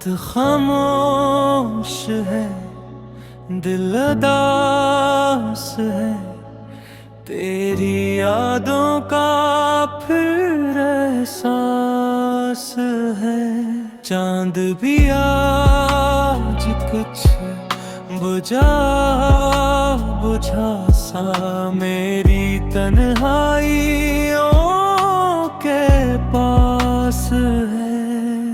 रात खामोश है, दिल उदास है, तेरी यादों का फिर एहसास है। चांद भी आज कुछ बुझा बुझा सा मेरी तन्हाइयों के पास है।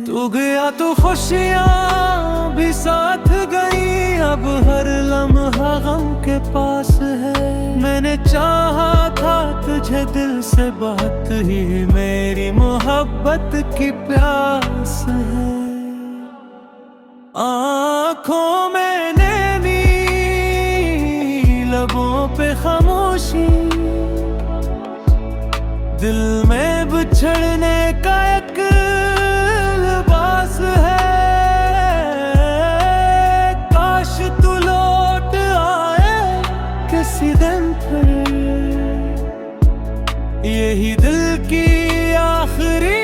तू गया तो खुशियाँ भी साथ गई, अब हर लम्हा गम के पास है। मैंने चाहा था तुझे दिल से, बात ही मेरी मोहब्बत की प्यास है। आँखों में नैनी, लबों पे खामोशी, दिल में बिछड़ने का एक लिबास है। काश तू लौट आए किसी दिन फिर, यही दिल की आखिरी